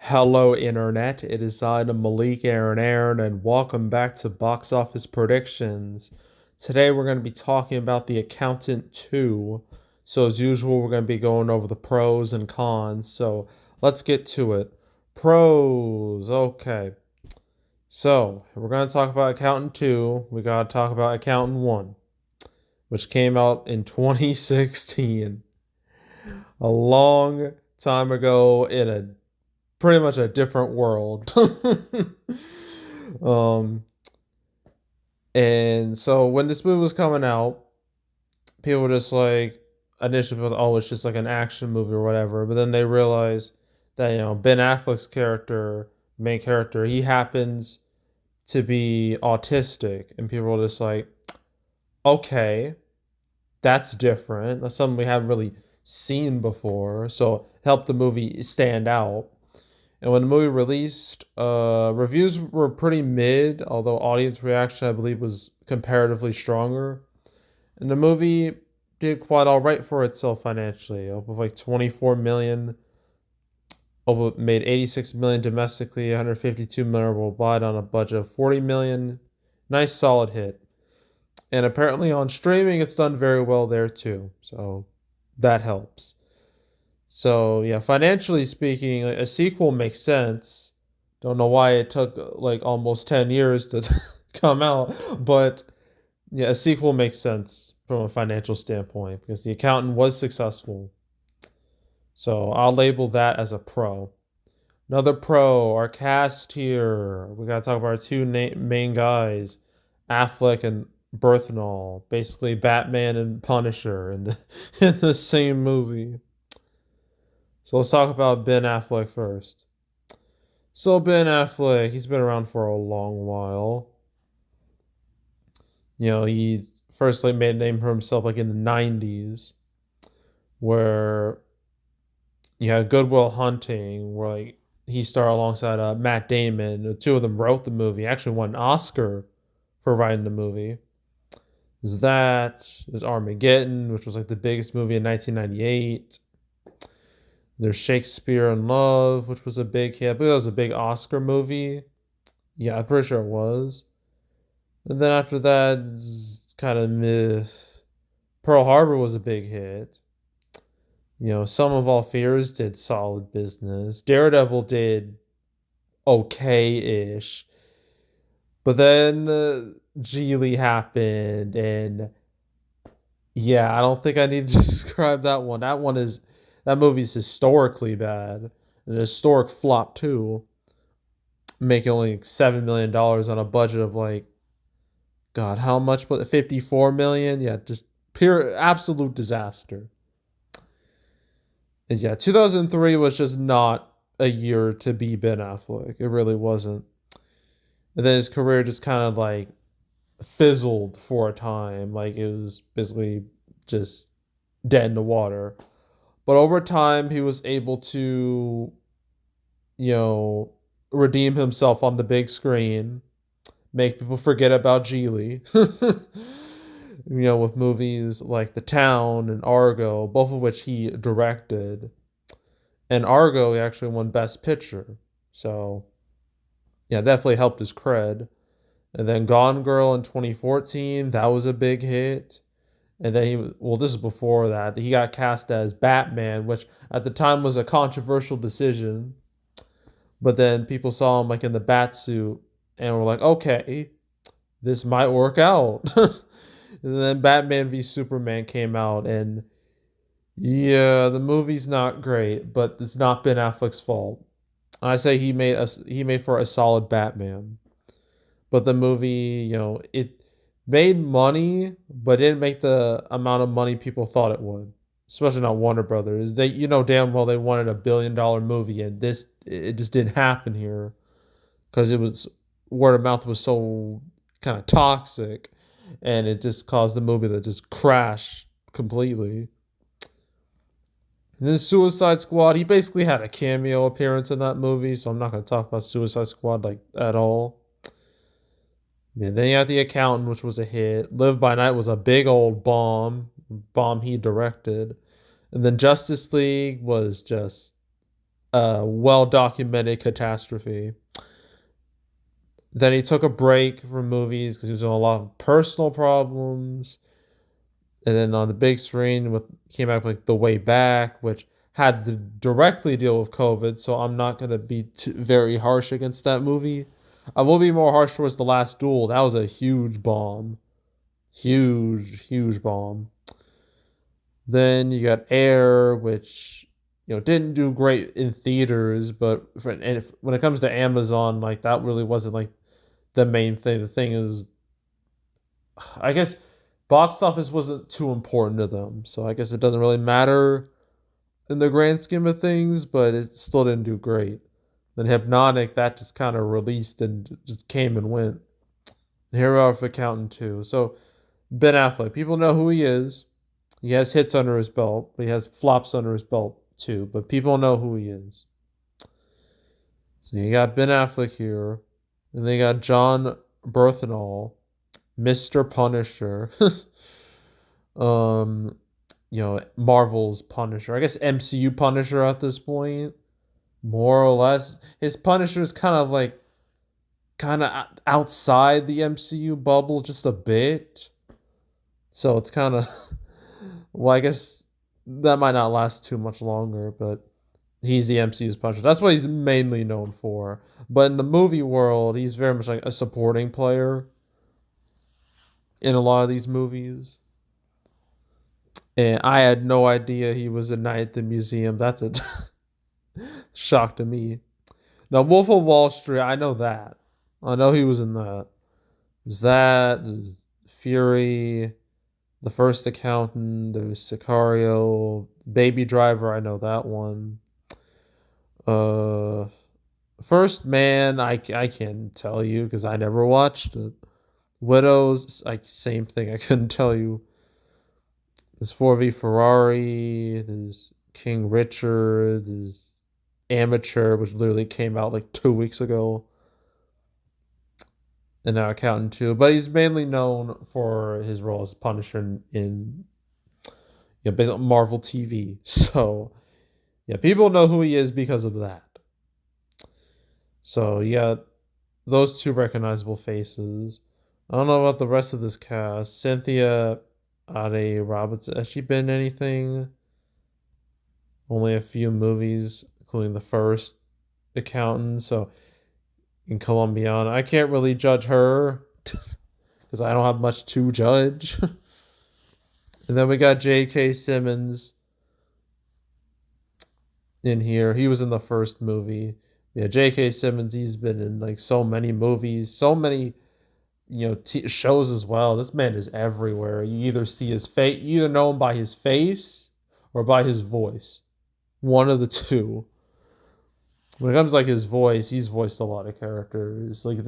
Hello, Internet. It is I, Malik Aaron, and welcome back to Box Office Predictions. Today, we're going to be talking about The Accountant 2. So, as usual, we're going to be going over the pros and cons. So, let's get to it. Pros. Okay. So, we're going to talk about Accountant 2. We got to talk about Accountant 1, which came out in 2016. A long time ago in a pretty much a different world. um, and so when this movie was coming out, people were just like initially thought, oh, it's just like an action movie or whatever. But then they realized that Ben Affleck's character, main character, he happens to be autistic, and people were just like, okay, that's different. That's something we haven't really seen before. So it helped the movie stand out. And when the movie released, reviews were pretty mid, although audience reaction, I believe, was comparatively stronger. And the movie did quite all right for itself financially, with like 24 million, over made 86 million domestically, 152 million worldwide on a budget of 40 million. Nice solid hit. And apparently on streaming, it's done very well there too. So that helps. So yeah, financially speaking, a sequel makes sense. Don't know why it took like almost 10 years to come out, but yeah, a sequel makes sense from a financial standpoint because The Accountant was successful. So I'll label that as a pro. Another pro, our cast here. We gotta talk about our two main guys, Affleck and Berthnall, basically Batman and Punisher in in the same movie. So let's talk about Ben Affleck first. So Ben Affleck, he's been around for a long while. He first like made a name for himself like in the 90s where you had Good Will Hunting where like he starred alongside Matt Damon. The two of them wrote the movie, actually won an Oscar for writing the movie. There's Armageddon, which was like the biggest movie in 1998. There's Shakespeare in Love, which was a big hit. I believe that was a big Oscar movie. Yeah, I'm pretty sure it was. And then after that, it's kind of meh. Pearl Harbor was a big hit. Some of All Fears did solid business. Daredevil did okay-ish. But then Geely happened, and yeah, I don't think I need to describe that one. That movie's historically bad. An historic flop too, making only $7 million on a budget of like God, how much? But 54 million? Yeah, just pure absolute disaster. And yeah, 2003 was just not a year to be Ben Affleck. It really wasn't. And then his career just kind of like fizzled for a time. Like it was basically just dead in the water. But over time, he was able to, you know, redeem himself on the big screen, make people forget about Geely. With movies like The Town and Argo, both of which he directed. And Argo, he actually won Best Picture. So, yeah, definitely helped his cred. And then Gone Girl in 2014, that was a big hit. And then this is before that. He got cast as Batman, which at the time was a controversial decision. But then people saw him like in the bat suit and were like, okay, this might work out. And then Batman v Superman came out, and yeah, the movie's not great, but it's not Ben Affleck's fault. I say he made for a solid Batman, but the movie, it made money, but didn't make the amount of money people thought it would. Especially not Warner Brothers. They, damn well they wanted $1 billion movie, and it just didn't happen here because it was word of mouth was so kind of toxic, and it just caused the movie to just crash completely. And then Suicide Squad, he basically had a cameo appearance in that movie, so I'm not going to talk about Suicide Squad like at all. Yeah, then you had The Accountant, which was a hit. Live by Night was a big old bomb he directed. And then Justice League was just well documented catastrophe. Then he took a break from movies because he was in a lot of personal problems. And then on the big screen, with came out like The Way Back, which had to directly deal with COVID. So I'm not gonna be very harsh against that movie. I will be more harsh towards The Last Duel. That was a huge bomb, huge bomb. Then you got Air, which didn't do great in theaters, but when it comes to Amazon, like that really wasn't like the main thing. The thing is, I guess box office wasn't too important to them, so I guess it doesn't really matter in the grand scheme of things. But it still didn't do great. Then Hypnotic, that just kind of released and just came and went. Hero of Accountant 2. So Ben Affleck, people know who he is. He has hits under his belt, but he has flops under his belt too. But people know who he is. So you got Ben Affleck here, and they got John Bernthal, Mr. Punisher. um, Marvel's Punisher. I guess MCU Punisher at this point, more or less. His Punisher is kind of outside the MCU bubble just a bit. So it's kind of well, I guess that might not last too much longer, but he's the MCU's Punisher. That's what he's mainly known for. But in the movie world, he's very much like a supporting player in a lot of these movies. And I had no idea he was a Night at the Museum. That's a shock to me. Now, Wolf of Wall Street, I know that. I know he was in that. There's that. There's Fury. The First Accountant. There's Sicario. Baby Driver, I know that one. Uh, First Man, I can't tell you because I never watched it. Widows, like same thing. I couldn't tell you. There's 4v Ferrari. There's King Richard. There's Amateur, which literally came out like 2 weeks ago. And now Accountant 2. But he's mainly known for his role as Punisher in basically Marvel TV. So yeah, people know who he is because of that. So you got those two recognizable faces. I don't know about the rest of this cast. Cynthia Ade Robinson, has she been in anything? Only a few movies, including The First Accountant. So in Colombiana, I can't really judge her because I don't have much to judge. And then we got J.K. Simmons in here. He was in the first movie. Yeah, J.K. Simmons, he's been in like so many movies, so many shows as well. This man is everywhere. You either see his face, you either know him by his face or by his voice. One of the two. When it comes to, like his voice, he's voiced a lot of characters. Like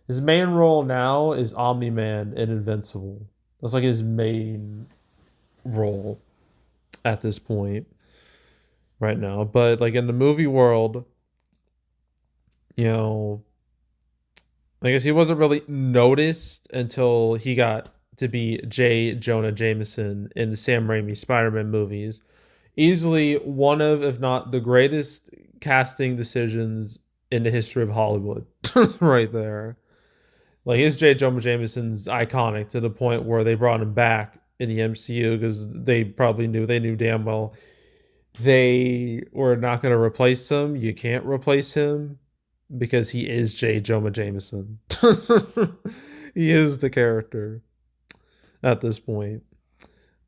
his main role now is Omni Man in Invincible. That's like his main role at this point right now. But like in the movie world, you know, I guess he wasn't really noticed until he got to be J. Jonah Jameson in the Sam Raimi Spider-Man movies. Easily one of, if not the greatest casting decisions in the history of Hollywood. Right there. Like his J. Jonah Jameson's iconic to the point where they brought him back in the MCU because they knew damn well they were not going to replace him. You can't replace him because he is J. Jonah Jameson. He is the character at this point.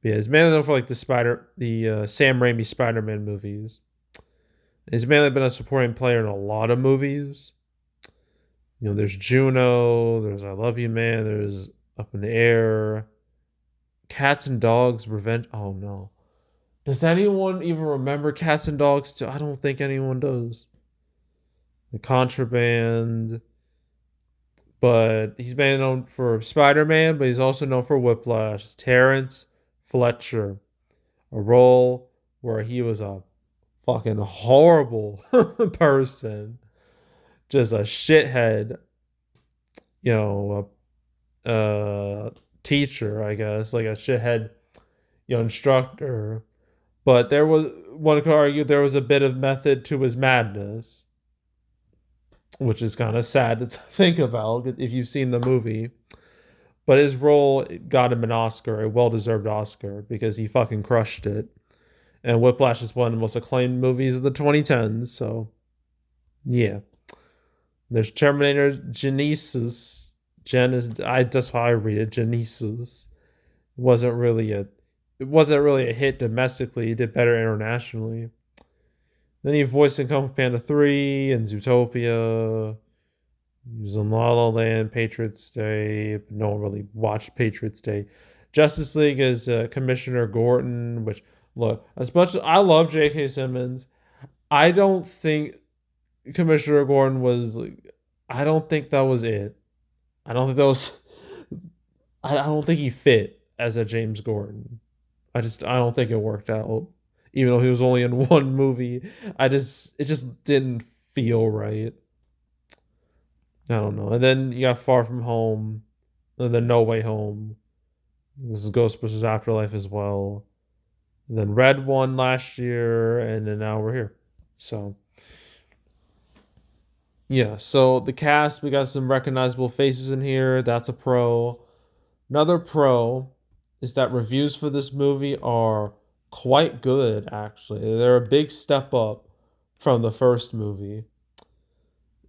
Yeah, he's mainly known for like the Sam Raimi Spider-Man movies. He's mainly been a supporting player in a lot of movies. There's Juno, there's I Love You Man, there's Up in the Air, Cats and Dogs, Revenge. Oh no. Does anyone even remember Cats and Dogs 2? I don't think anyone does. The Contraband. But he's mainly known for Spider-Man, but he's also known for Whiplash. Terrence Fletcher. A role where he was a fucking horrible person. Just a shithead, you know, teacher, I guess, like a shithead, instructor. But there was one could argue there was a bit of method to his madness, which is kind of sad to think about if you've seen the movie. But his role got him an Oscar, a well-deserved Oscar, because he fucking crushed it. And Whiplash is one of the most acclaimed movies of the 2010s. So yeah, there's Terminator Genesis. That's how I read it. Genesis wasn't really a it wasn't really a hit domestically. He did better internationally. Then he voiced in Kung Fu Panda 3 and Zootopia. He was in La La Land, Patriots Day. But no one really watched Patriots Day. Justice League is Commissioner Gordon, which, look, as much as I love J.K. Simmons, I don't think Commissioner Gordon was like, I don't think that was it. I don't think that was, I don't think he fit as a James Gordon. I don't think it worked out. Even though he was only in one movie, it just didn't feel right. I don't know. And then you got Far From Home, and then No Way Home. This is Ghostbusters Afterlife as well. And then Red One last year, and then now we're here. So yeah. So the cast, we got some recognizable faces in here. That's a pro. Another pro is that reviews for this movie are quite good, actually. They're a big step up from the first movie.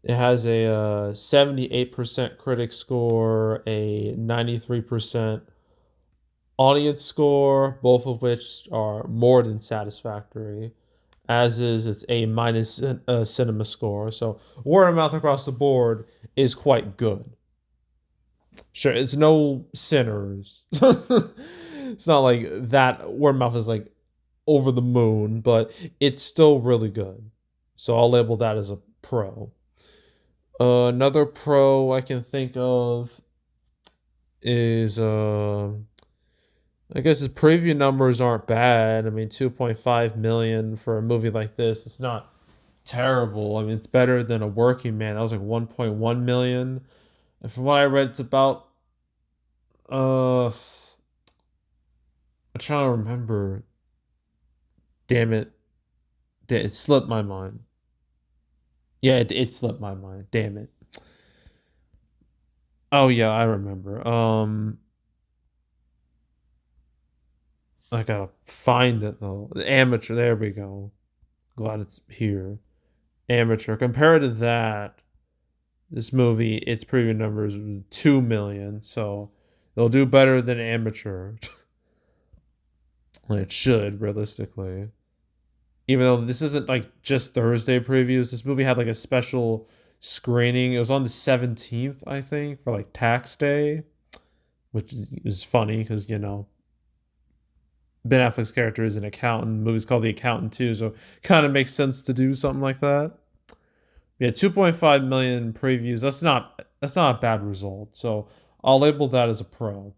It has a 78% critic score, a 93% audience score, both of which are more than satisfactory, as is its A minus cinema score. So word of mouth across the board is quite good. Sure, it's no Sinners. It's not like that. Word of mouth is like over the moon, but it's still really good. So I'll label that as a pro. Another pro I can think of is I guess his preview numbers aren't bad. I mean, 2.5 million for a movie like this, it's not terrible. I mean, it's better than A Working Man. That was like 1.1 million. And from what I read, it's about I'm trying to remember. Damn it. It slipped my mind. Yeah, it slipped my mind. Damn it. Oh yeah, I remember. I gotta find it though. The Amateur, there we go. Glad it's here. Amateur. Compared to that, this movie, its preview numbers 2 million, so they'll do better than Amateur. It should, realistically. Even though this isn't like just Thursday previews, this movie had like a special screening. It was on the 17th, I think, for like tax day, which is funny because, Ben Affleck's character is an accountant. The movie's called The Accountant too, so kind of makes sense to do something like that. Yeah, 2.5 million previews. That's not a bad result. So I'll label that as a pro.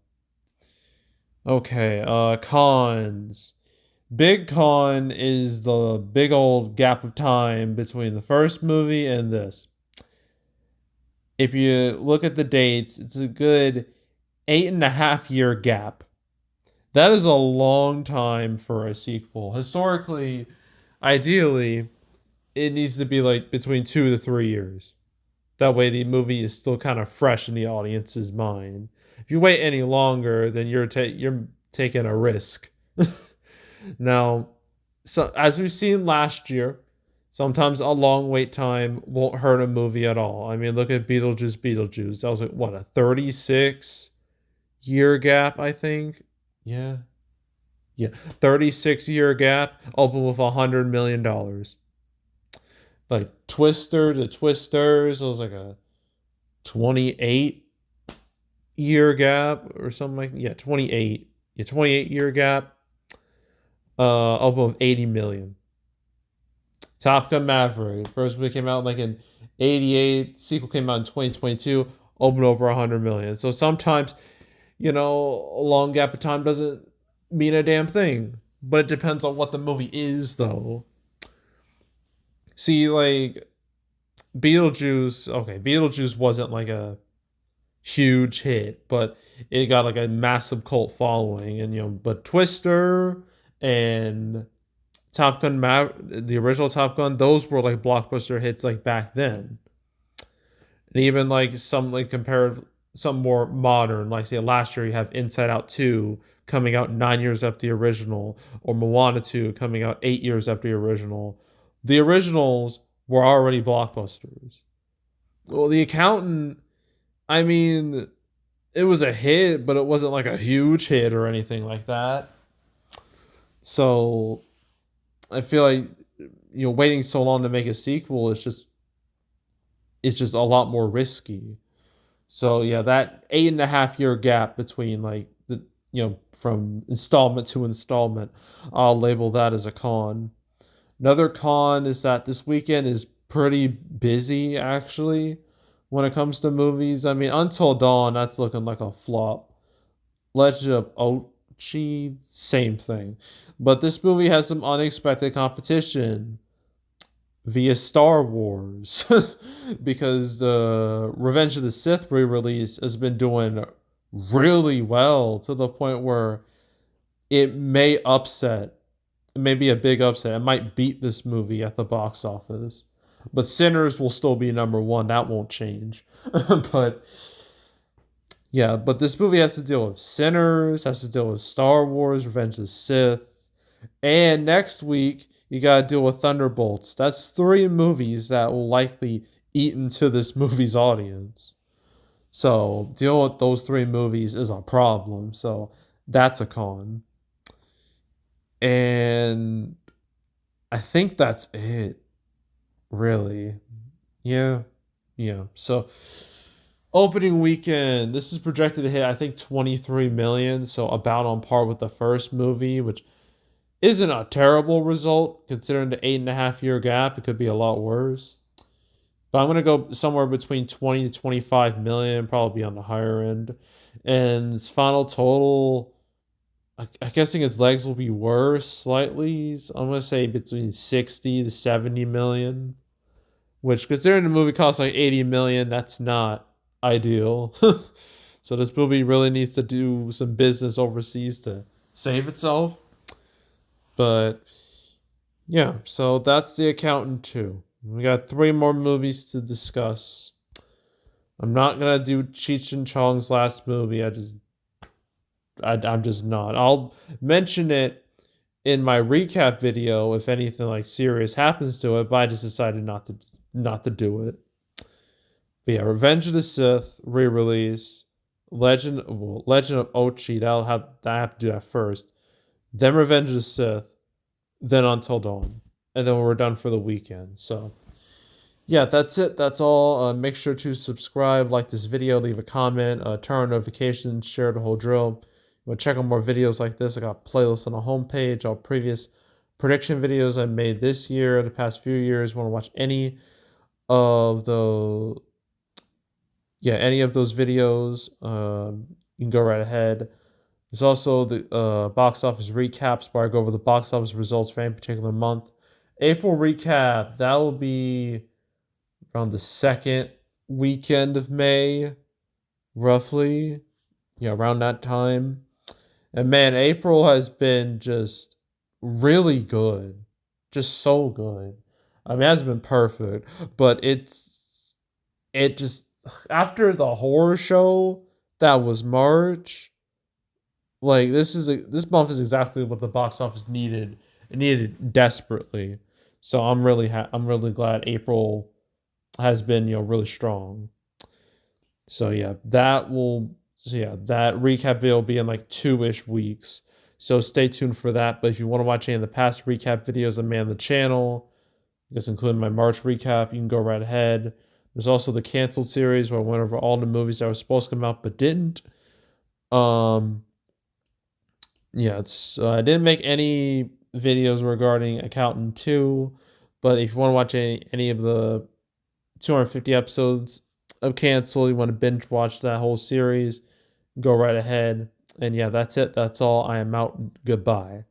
Okay, cons. Big con is the big old gap of time between the first movie and this. If you look at the dates, it's a good 8.5 year gap. That is a long time for a sequel. Historically, ideally, it needs to be like between 2 to 3 years. That way, the movie is still kind of fresh in the audience's mind. If you wait any longer, then you're taking a risk. Now, so as we've seen last year, sometimes a long wait time won't hurt a movie at all. I mean, look at Beetlejuice. Beetlejuice. That was like what, a 36 year gap, I think. Yeah, yeah, 36 year gap. Open with $100 million. Like Twister to Twisters, it was like a 28 year gap or something like, yeah, 28. Yeah, 28 year gap. Open with 80 million. Top Gun Maverick. First movie came out like in 88. Sequel came out in 2022. Opened over 100 million. So sometimes, a long gap of time doesn't mean a damn thing. But it depends on what the movie is, though. See, like Beetlejuice. Okay, Beetlejuice wasn't like a huge hit, but it got like a massive cult following. And but Twister and The original Top Gun, those were like blockbuster hits like back then. And even like some like compared some more modern, like say last year you have Inside Out 2 coming out 9 years after the original, or Moana 2 coming out 8 years after the original. The originals were already blockbusters. Well, The Accountant, I mean, it was a hit, but it wasn't like a huge hit or anything like that. So I feel like waiting so long to make a sequel is just a lot more risky. So yeah, that 8.5 year gap between like the from installment to installment, I'll label that as a con. Another con is that this weekend is pretty busy actually when it comes to movies. I mean, Until Dawn, that's looking like a flop. Legend of Ochi, same thing. But this movie has some unexpected competition via Star Wars because the Revenge of the Sith re-release has been doing really well to the point where it may upset, it may be a big upset. It might beat this movie at the box office. But Sinners will still be number one. That won't change. But yeah, but this movie has to deal with Sinners, has to deal with Star Wars, Revenge of the Sith. And next week, you got to deal with Thunderbolts. That's three movies that will likely eat into this movie's audience. So, dealing with those three movies is a problem. So, that's a con. And I think that's it, really. Yeah. Yeah. So, opening weekend, this is projected to hit, I think, 23 million. So, about on par with the first movie, which isn't a terrible result considering the 8.5 year gap. It could be a lot worse. But I'm gonna go somewhere between 20 to 25 million, probably on the higher end. And its final total, I guessing its legs will be worse slightly. So I'm gonna say between 60 to 70 million. Which, considering the movie costs like 80 million, that's not ideal. So this movie really needs to do some business overseas to save itself. But yeah, so that's The Accountant 2. We got three more movies to discuss. I'm not gonna do Cheech and Chong's last movie. I'm just not. I'll mention it in my recap video if anything like serious happens to it, but I just decided not to do it. But yeah, Revenge of the Sith re-release, Legend of Ochi. I have to do that first. Then Revenge of the Sith, then Until Dawn, and then we're done for the weekend. So yeah, that's it. That's all. Make sure to subscribe, like this video, leave a comment, turn on notifications, share the whole drill. You want to check out more videos like this? I got playlists on the homepage, all previous prediction videos I made this year, the past few years. Want to watch of the any of those videos? You can go right ahead. There's also the box office recaps where I go over the box office results for any particular month. April recap, that will be around the second weekend of May, roughly. Yeah, around that time. And man, April has been just really good. Just so good. I mean, it hasn't been perfect, but it just after the horror show that was March, like this month is exactly what the box office needed. It needed desperately. So I'm really glad April has been really strong. So yeah, that recap video will be in like 2-ish weeks. So stay tuned for that. But if you want to watch any of the past recap videos I made on the channel, I guess including my March recap, you can go right ahead. There's also the canceled series where I went over all the movies that were supposed to come out but didn't. Yeah, I didn't make any videos regarding Accountant 2, but if you want to watch any of the 250 episodes of Cancel, you want to binge watch that whole series, go right ahead. And yeah, that's it. That's all. I am out. Goodbye.